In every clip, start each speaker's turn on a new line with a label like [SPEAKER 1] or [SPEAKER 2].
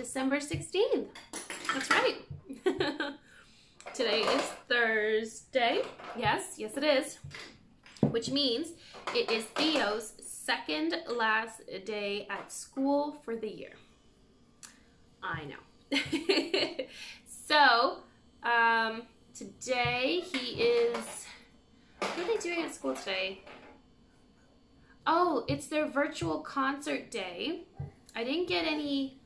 [SPEAKER 1] December 16th. That's right. Today is Thursday. Yes, it is. Which means it is Theo's second last day at school for the year. I know. So, today he is, what are they doing at school today? Oh, it's their virtual concert day. I didn't get any,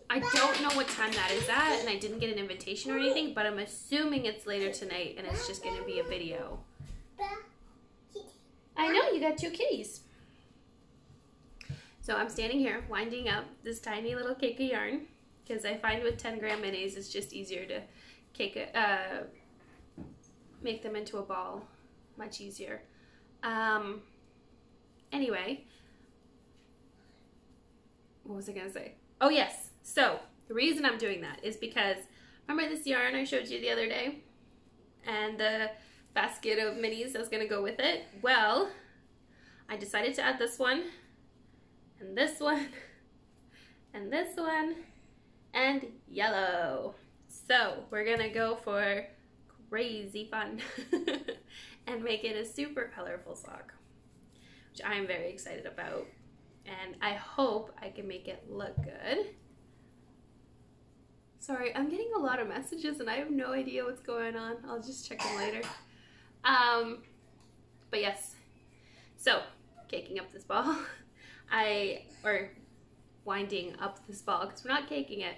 [SPEAKER 1] I don't know what time that is at, and I didn't get an invitation or anything, but I'm assuming it's later tonight, and it's just going to be a video. I know, you got 2 kitties. So I'm standing here winding up this tiny little cake of yarn, because I find with 10-gram minis, it's just easier to make them into a ball. Much easier. Anyway, what was I going to say? Oh, yes. So the reason I'm doing that is because, remember this yarn I showed you the other day? And the basket of minis that was going to go with it? Well, I decided to add this one, and this one, and this one, and yellow. So we're going to go for crazy fun and make it a super colorful sock, which I am very excited about. And I hope I can make it look good. Sorry, I'm getting a lot of messages and I have no idea what's going on. I'll just check them later. But yes, so caking up this ball. Or winding up this ball, because we're not caking it.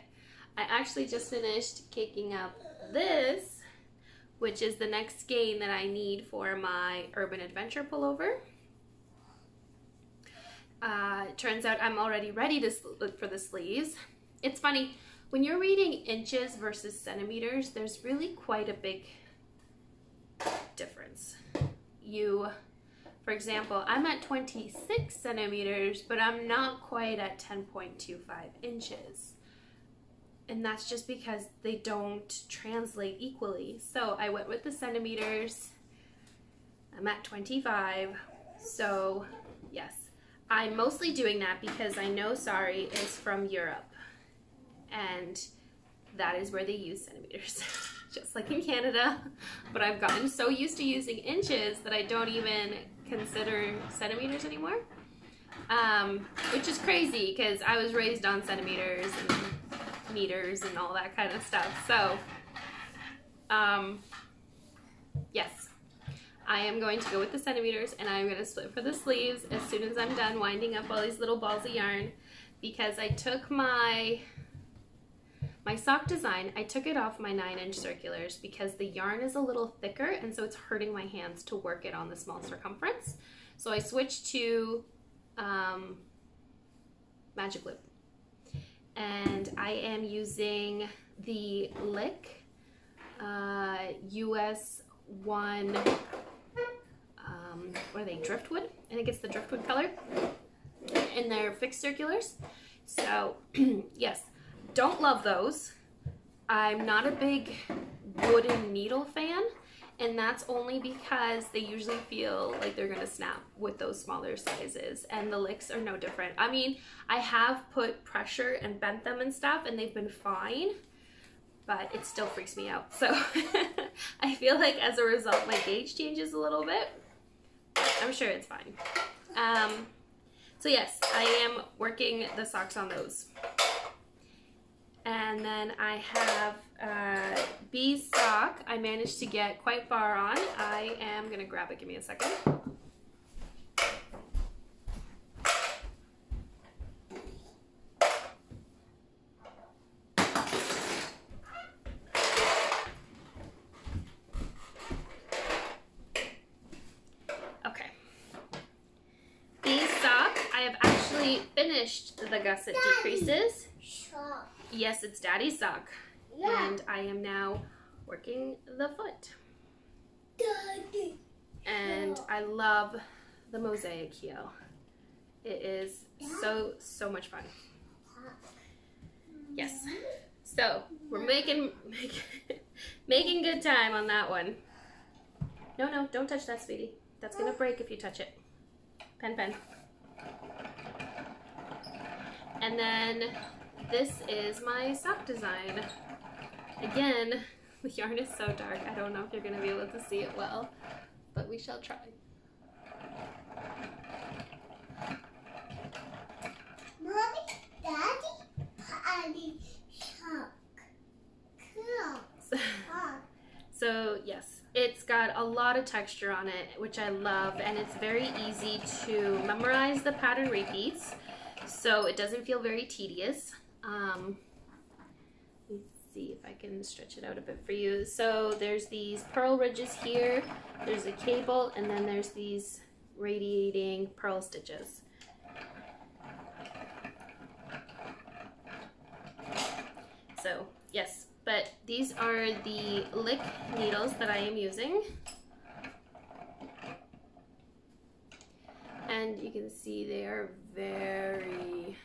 [SPEAKER 1] I actually just finished caking up this, which is the next skein that I need for my Urban Adventure pullover. It turns out I'm already ready to look for the sleeves. It's funny, when you're reading inches versus centimeters, there's really quite a big difference. For example, I'm at 26 centimeters, but I'm not quite at 10.25 inches. And that's just because they don't translate equally. So I went with the centimeters. I'm at 25. So yes, I'm mostly doing that because I know Sari is from Europe. And that is where they use centimeters, just like in Canada. But I've gotten so used to using inches that I don't even consider centimeters anymore. Which is crazy because I was raised on centimeters and meters and all that kind of stuff. So yes, I am going to go with the centimeters, and I'm going to split for the sleeves as soon as I'm done winding up all these little balls of yarn, because I took my sock design, I took it off my 9-inch circulars because the yarn is a little thicker, and so it's hurting my hands to work it on the small circumference. So I switched to Magic Loop. And I am using the Lick US 1, what are they, Driftwood? I think it's the Driftwood color in their fixed circulars. So yes, don't love those. I'm not a big wooden needle fan, and that's only because they usually feel like they're gonna snap with those smaller sizes, and the Licks are no different. I mean, I have put pressure and bent them and stuff, and they've been fine, but it still freaks me out. So I feel like as a result, my gauge changes a little bit. I'm sure it's fine. So yes, I am working the socks on those. And then I have B's sock. I managed to get quite far on. I am gonna grab it, give me a second. Okay. B's sock, I have actually finished the gusset decreases. Yes, it's Daddy's sock. Yeah. And I am now working the foot. Daddy. And I love the mosaic heel. It is so much fun. Yes. So we're making good time on that one. No, don't touch that, sweetie. That's gonna break if you touch it. Pen. And then this is my sock design. Again, the yarn is so dark, I don't know if you're going to be able to see it well, but we shall try.
[SPEAKER 2] Mommy, Daddy, Daddy, sock. Cool.
[SPEAKER 1] So yes, it's got a lot of texture on it, which I love, and it's very easy to memorize the pattern repeats, so it doesn't feel very tedious. Let's see if I can stretch it out a bit for you. So there's these purl ridges here, there's a cable, and then there's these radiating purl stitches. So yes, but these are the lick needles that I am using. And you can see they are very,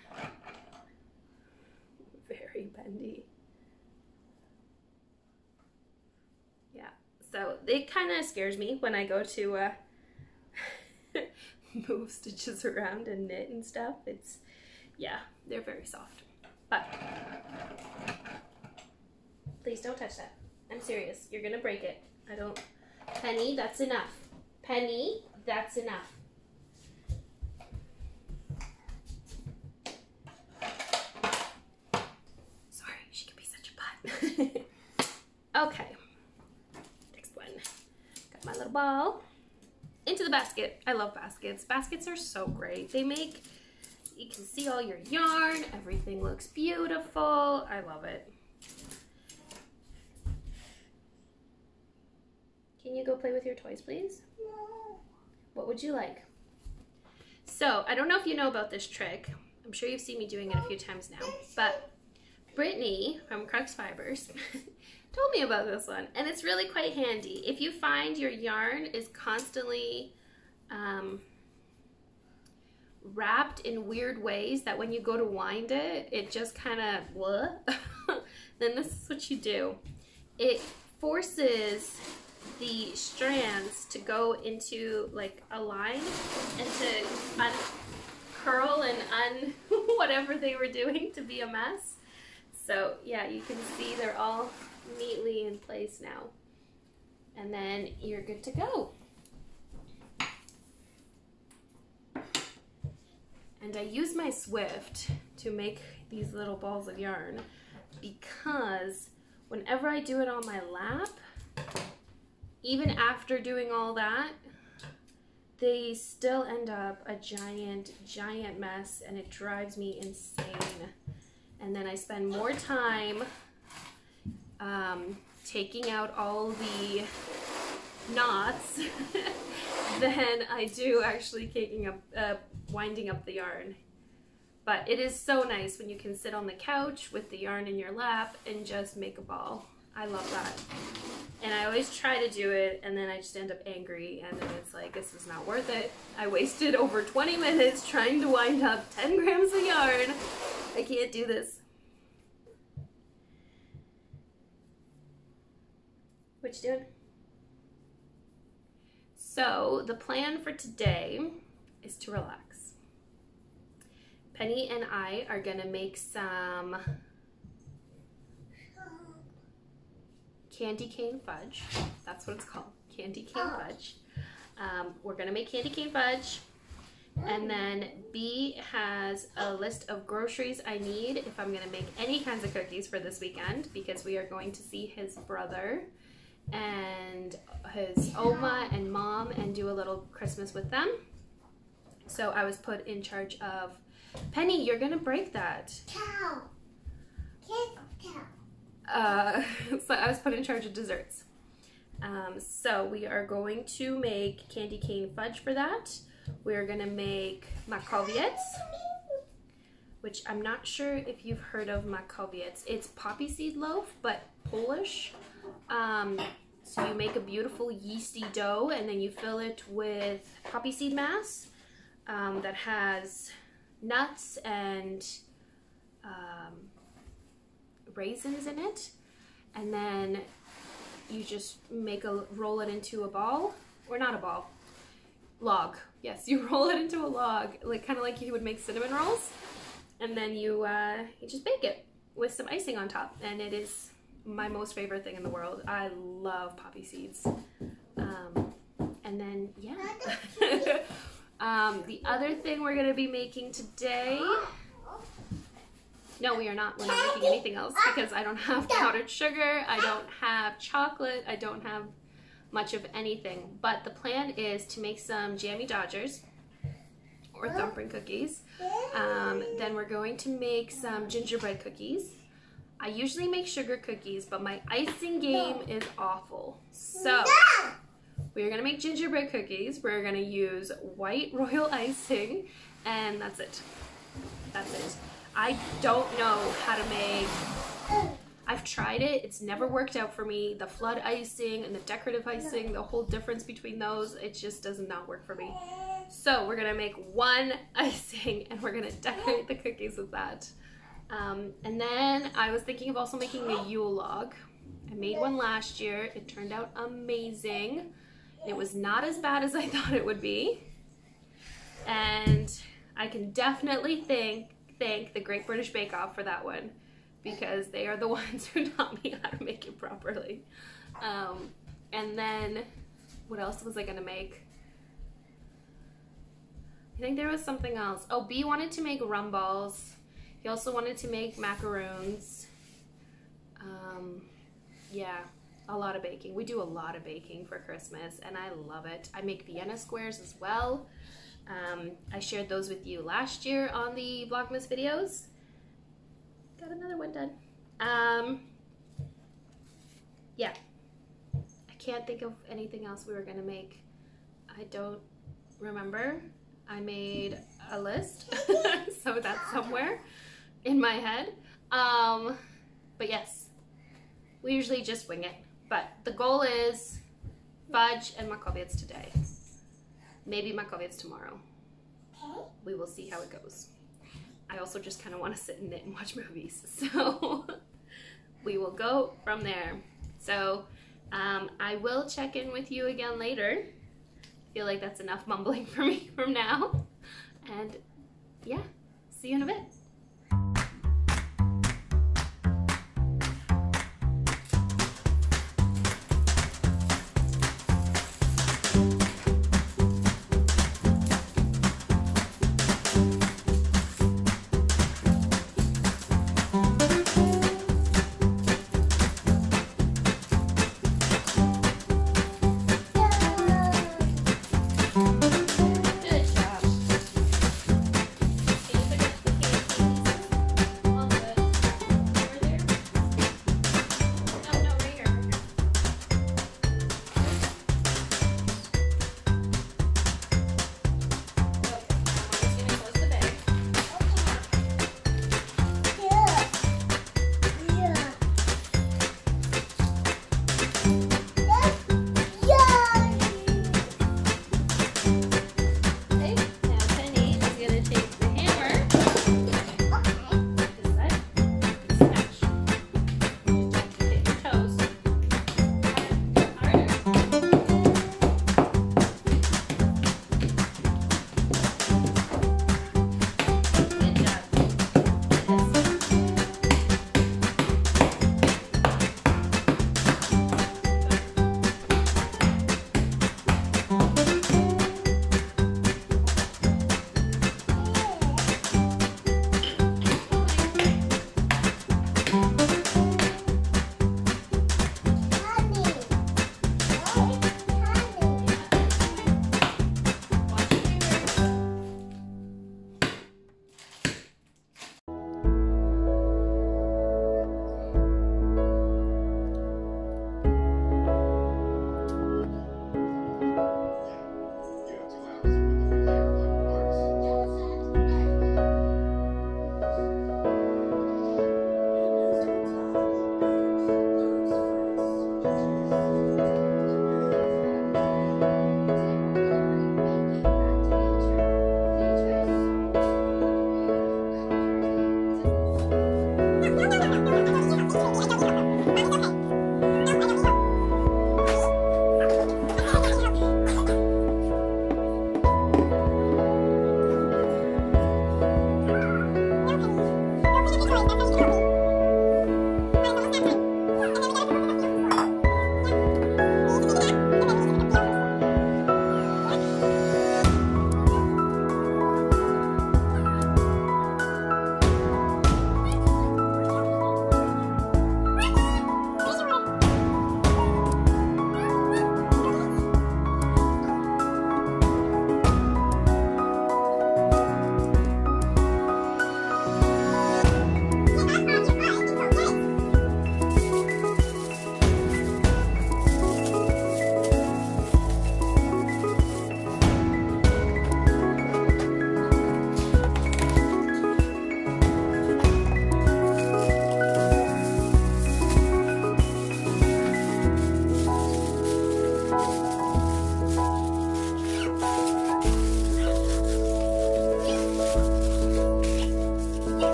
[SPEAKER 1] very bendy. Yeah, so it kind of scares me when I go to move stitches around and knit and stuff. It's, yeah, they're very soft. But please don't touch that. I'm serious. You're gonna break it. I don't. Penny, that's enough. Penny, that's enough. Sorry, she can be such a butt. Okay. Next one. Got my little ball. Into the basket. I love baskets. Baskets are so great. They make, you can see all your yarn. Everything looks beautiful. I love it. Can you go play with your toys, please?
[SPEAKER 2] No.
[SPEAKER 1] What would you like? So, I don't know if you know about this trick. I'm sure you've seen me doing it a few times now. But Brittany from Crux Fibers told me about this one. And it's really quite handy. If you find your yarn is constantly wrapped in weird ways that when you go to wind it, it just kind of blah, then this is what you do. It forces the strands to go into like a line and to uncurl and whatever they were doing to be a mess. So yeah, you can see they're all neatly in place now. And then you're good to go. And I use my Swift to make these little balls of yarn because whenever I do it on my lap, even after doing all that, they still end up a giant, giant mess, and it drives me insane. And then I spend more time taking out all the knots than I do actually winding up the yarn. But it is so nice when you can sit on the couch with the yarn in your lap and just make a ball. I love that. And I always try to do it, and then I just end up angry, and then it's like, this is not worth it. I wasted over 20 minutes trying to wind up 10 grams of yarn. I can't do this. What you doing? So, the plan for today is to relax. Penny and I are gonna make some candy cane fudge. That's what it's called, candy cane fudge. We're gonna make candy cane fudge, and then B has a list of groceries I need if I'm gonna make any kinds of cookies for this weekend, because we are going to see his brother and his Oma and Mom and do a little Christmas with them. So I was put in charge of, Penny, you're gonna break that.
[SPEAKER 2] Cow. Kiss cow.
[SPEAKER 1] So I was put in charge of desserts. So we are going to make candy cane fudge for that. We're gonna make makowiec, which I'm not sure if you've heard of makowiec. It's poppy seed loaf, but Polish. So you make a beautiful yeasty dough, and then you fill it with poppy seed mass that has nuts and raisins in it, and then you just roll it into a ball, or not a ball, log. Yes, you roll it into a log, like kind of like you would make cinnamon rolls, And then you just bake it with some icing on top, and it is my most favorite thing in the world. I love poppy seeds. And then, yeah. The other thing we're gonna be making today, no, we are not. We're not making anything else because I don't have powdered sugar, I don't have chocolate, I don't have much of anything. But the plan is to make some jammy Dodgers or thumbprint cookies. Then we're going to make some gingerbread cookies. I usually make sugar cookies, but my icing game is awful. So we're gonna make gingerbread cookies. We're gonna use white royal icing, and that's it. That's it. I don't know how to make, I've tried it, it's never worked out for me. The flood icing and the decorative icing, the whole difference between those, it just does not work for me. So we're gonna make one icing and we're gonna decorate the cookies with that. And then I was thinking of also making a Yule log. I made one last year, it turned out amazing. It was not as bad as I thought it would be. And I can definitely thank the Great British Bake Off for that one, because they are the ones who taught me how to make it properly. And then, what else was I gonna make? I think there was something else. Oh, B wanted to make rum balls. He also wanted to make macaroons. Yeah, a lot of baking. We do a lot of baking for Christmas, and I love it. I make Vienna squares as well. I shared those with you last year on the Vlogmas videos. Got another one done. Yeah, I can't think of anything else we were gonna make. I don't remember. I made a list, so that's somewhere in my head. But yes, we usually just wing it. But the goal is fudge and makowiec today. Maybe makowiec tomorrow. We will see how it goes. I also just kind of want to sit and knit and watch movies, so we will go from there. So I will check in with you again later. I feel like that's enough mumbling for me from now. And yeah, see you in a bit. Good job.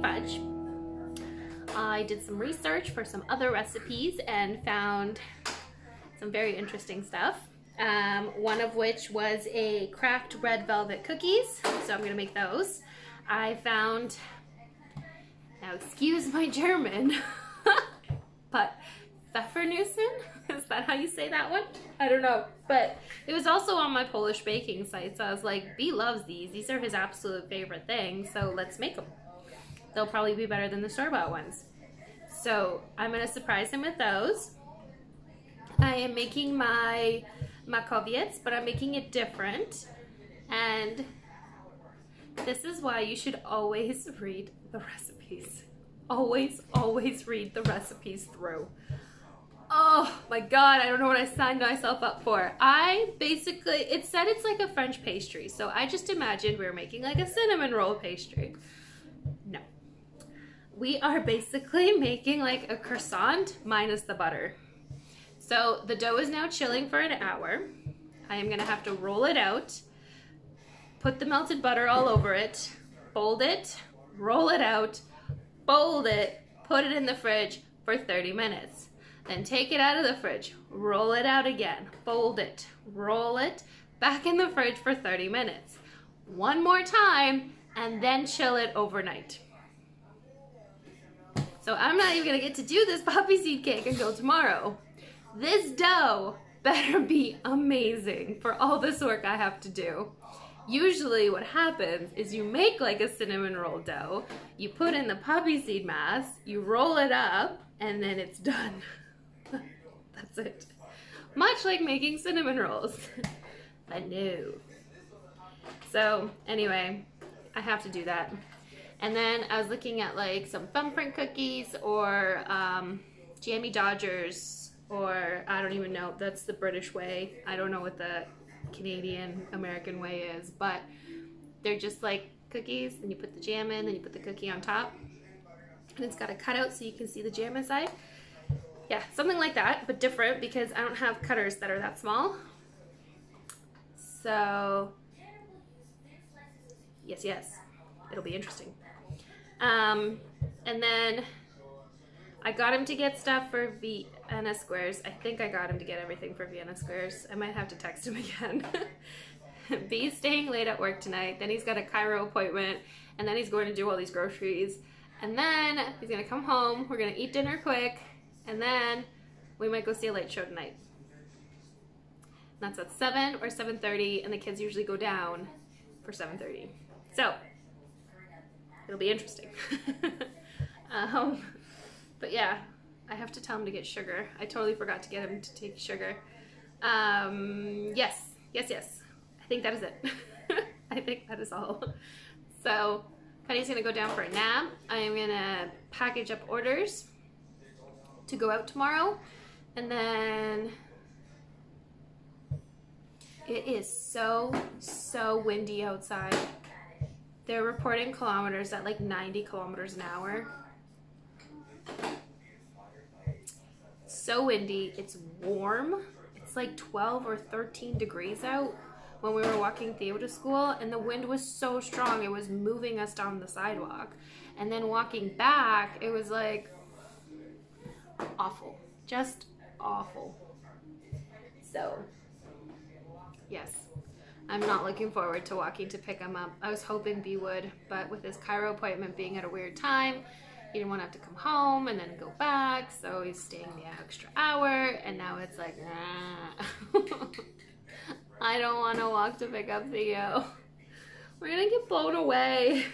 [SPEAKER 1] fudge. I did some research for some other recipes and found some very interesting stuff. One of which was a cracked red velvet cookies, so I'm gonna make those. I found, now excuse my German, but Pfeffernussen? Is that how you say that one? I don't know, but it was also on my Polish baking site, so I was like, B loves these. These are his absolute favorite thing, so let's make them. They'll probably be better than the store-bought ones. So I'm gonna surprise him with those. I am making my makowiec, but I'm making it different. And this is why you should always read the recipes. Always, always read the recipes through. Oh my God, I don't know what I signed myself up for. It said it's like a French pastry, so I just imagined we were making like a cinnamon roll pastry. No. We are basically making like a croissant minus the butter. So the dough is now chilling for an hour. I am gonna have to roll it out, put the melted butter all over it, fold it, roll it out, fold it, put it in the fridge for 30 minutes. Then take it out of the fridge, roll it out again, fold it, roll it, back in the fridge for 30 minutes. One more time, and then chill it overnight. So I'm not even gonna get to do this poppy seed cake until tomorrow. This dough better be amazing for all this work I have to do. Usually what happens is you make like a cinnamon roll dough, you put in the poppy seed mass, you roll it up, and then it's done. That's it. Much like making cinnamon rolls. But no. So anyway, I have to do that. And then I was looking at like some thumbprint cookies or Jammy Dodgers, or I don't even know, that's the British way. I don't know what the Canadian American way is, but they're just like cookies, and you put the jam in, then you put the cookie on top, and it's got a cutout so you can see the jam inside. Yeah, something like that, but different because I don't have cutters that are that small. So yes, it'll be interesting. And then I got him to get stuff for Vienna Squares. I think I got him to get everything for Vienna Squares. I might have to text him again. B's staying late at work tonight. Then he's got a chiro appointment. And then he's going to do all these groceries. And then he's going to come home. We're going to eat dinner quick. And then we might go see a light show tonight. And that's at 7 or 7:30. And the kids usually go down for 7:30. So it'll be interesting. But yeah, I have to tell him to get sugar. I totally forgot to get him to take sugar. Yes. I think that is it. I think that is all. So Penny's gonna go down for a nap. I am gonna package up orders to go out tomorrow. And then it is so windy outside. They're reporting kilometers at like 90 kilometers an hour. So windy, it's warm. It's like 12 or 13 degrees out when we were walking Theo to school, and the wind was so strong it was moving us down the sidewalk. And then walking back, it was like awful, just awful. So yes, I'm not looking forward to walking to pick him up. I was hoping B would, but with his chiro appointment being at a weird time, he didn't want to have to come home and then go back, so he's staying the extra hour, and now it's like, nah. I don't want to walk to pick up Theo. We're gonna get blown away.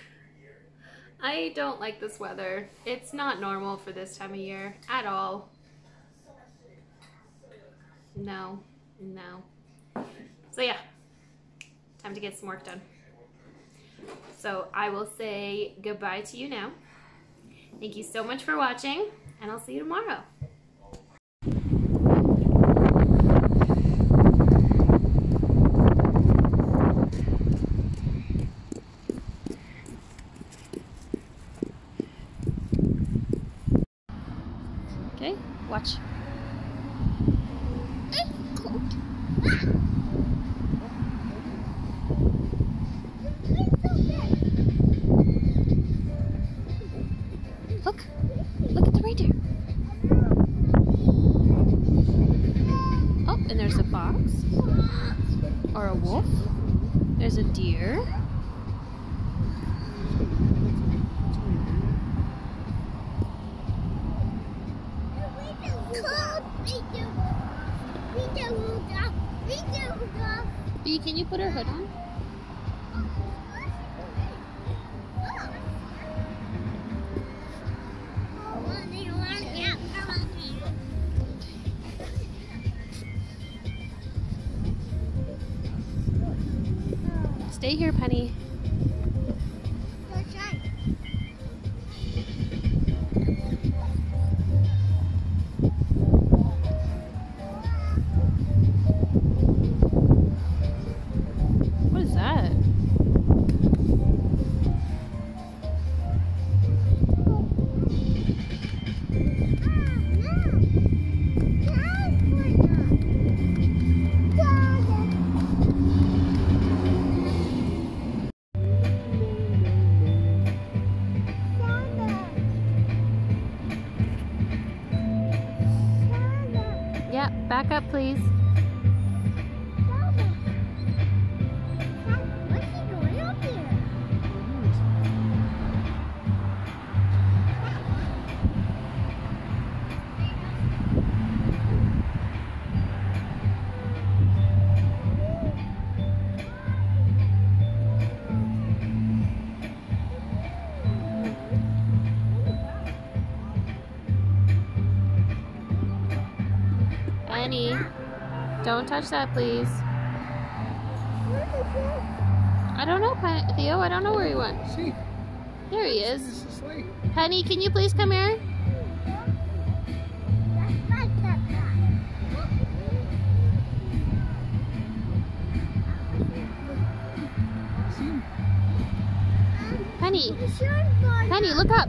[SPEAKER 1] I don't like this weather. It's not normal for this time of year at all. No. So yeah, time to get some work done. So I will say goodbye to you now. Thank you so much for watching, and I'll see you tomorrow. Okay, watch. can you put her hood on? Stay here, Penny. What is that? Yeah, back up, please.
[SPEAKER 2] What's he doing up here?
[SPEAKER 1] Penny, don't touch that, please. I don't know, Theo. I don't know where he went.
[SPEAKER 3] See?
[SPEAKER 1] There he is.
[SPEAKER 3] This is like,
[SPEAKER 1] Penny, can you please come here?
[SPEAKER 3] see?
[SPEAKER 1] Penny, Penny, look up.